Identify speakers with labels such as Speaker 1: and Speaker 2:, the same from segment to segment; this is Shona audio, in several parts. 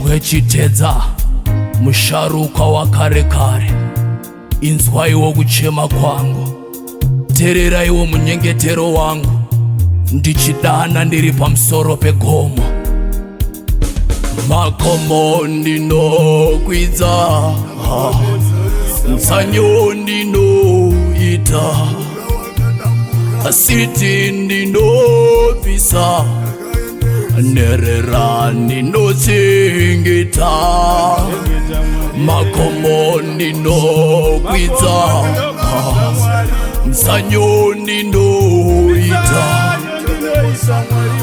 Speaker 1: wechitedza musharuka wakare kare, inzwaiwo kuchema kwangu, teereraiwo munyengetero wangu, ndichidana ndiri pamusoro pegomo. Makomo ndinokwidza, nzanyo ndinoita, asiti ndinobvisa, nerera ndinotsingita. Makomo ndinokwidza, nzanyo ndinoita,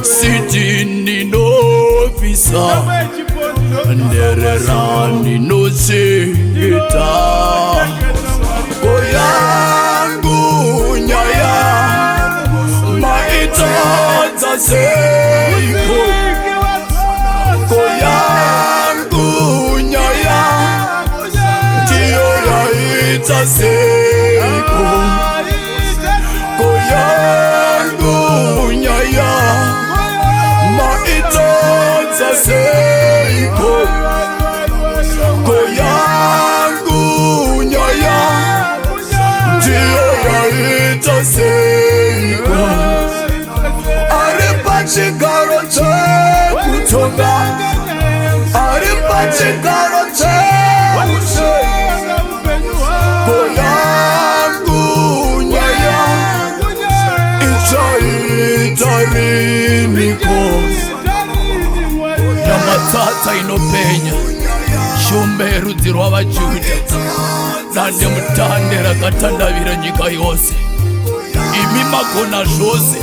Speaker 1: siti ndinobvisa, nerera ndinotsingita. Koyangu nyaya maitadza seiko, koyangu nyaya ndiyo yaita seiko, koyangu nyaya maitadza seiko, koyangu nyaya ndiyo yaita seiko. Ari pachigaro chekutonga, ari pachigaro chekutonga, koyangu nyaya ichaita riniko. Nyamatsatsa inopenya, shumbe rudzi rwavaJudha, dande mutande rakatandavira nyika yose. Imi magona zvose,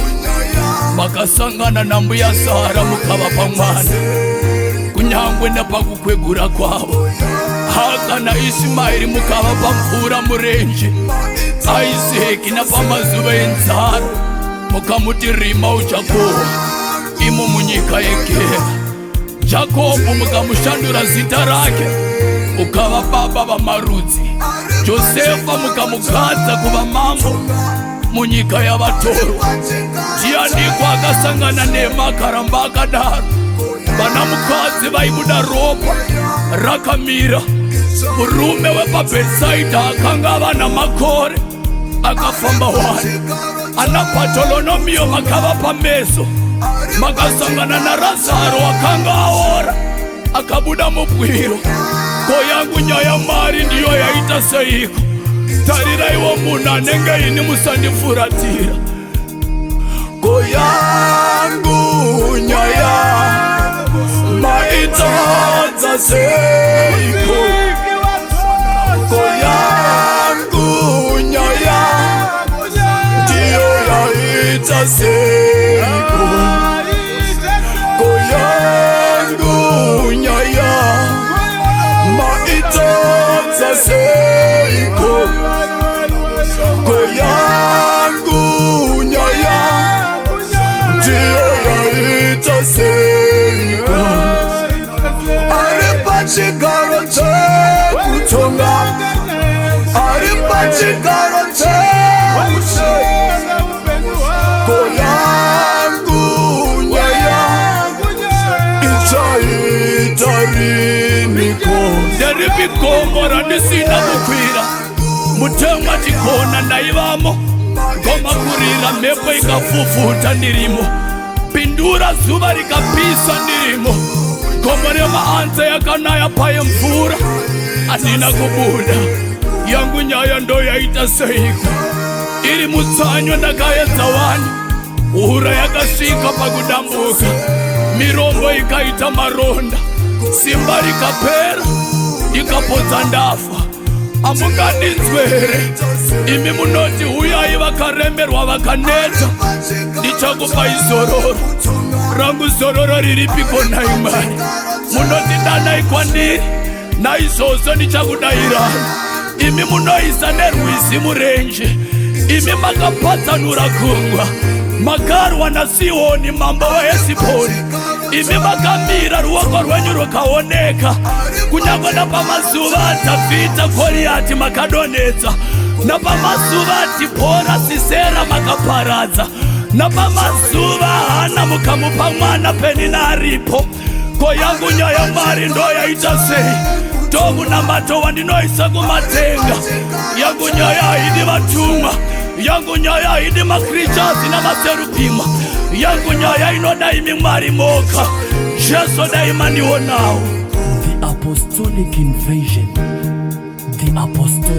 Speaker 1: makasangana nambuya Sara mukavapa mwana, kunyangwe napakukwegura kwavo. Haka naIsmaeri mukavapa mvura murenje, Isaki napamazuva enzara mukamuti rima uchakohwa imo munyika yeGera. Jakobho mukamushandura zita rake ukava baba vamarudzi. Josefa mukamugadza kuva mambo munyika yavatorwa. Ndianiko akasangana nemakaramba akadaro? Vanamukadzi vaibuda ropa rakamira. Murume wepaBhetsaidha akanga ava namakore akafamba wani. Ana Bartolonomeo makavapa meso, makasangana naRazaro akanga aora akabuda mubwiro. Koyangu nyaya mari ndiyo yaita seiko? Tariraiwo munhu anenge ini musandifuratira. Koyangu nyaya maitadza seiko, koyangu nyaya ndiyo yaita seiko, koyangu nyaya maitadza seiko, koyangu nyaya ndiyo yaita seiko. Ari pachigaro chekutonga, ari pachigaro chekutonga, koyangu nyaya ichaita riniko. Nderipi gomo randisina kukwira, mutemwa chikona ndaivamo, ngomakurira mhepo ikafufuta ndirimo, pindura zuva rikapisa ndirimo, gomo remaanza yakanaya paye mvura handina kubuda. Yangu nyaya ndo yaita seiko? Iri mutsanyo ndakaedza wani, hura yakasvika pakudambuka, mirombo ikaita maronda, simba rikapera ikapodza ndafa. Amungandinzwere imi munoti uyai vakaremberwa vakaneta, ndichakupai zororo. Rangu zororo riripiko nhai Mwari? Munoti danai kwandiri, naizvozvo ndichakudairai. Imi munoisa nerwizi murenje, imi makapatsanura gungwa, makarwa naSihoni mambo weHesibhoni. Imi makamira ruoko rwenyu rukaoneka, kunyangwe napamazuva aDhavhidha Goriati makadonedza, napamazuva aDhibhora Sisera makaparadza, napamazuva Hana mukamupa mwana Penina aripo. Ko yangu nyaya mari ndo yaita sei tomu na mato wandinoisa kumatenga. Yangu nyaya idi vatumwa, yangu nyaya idi makrichasi na maserupima. Yangu nyaya inodai mimari moka, Jesu daima niwo nao.
Speaker 2: The Apostolic Invasion. The Apostolic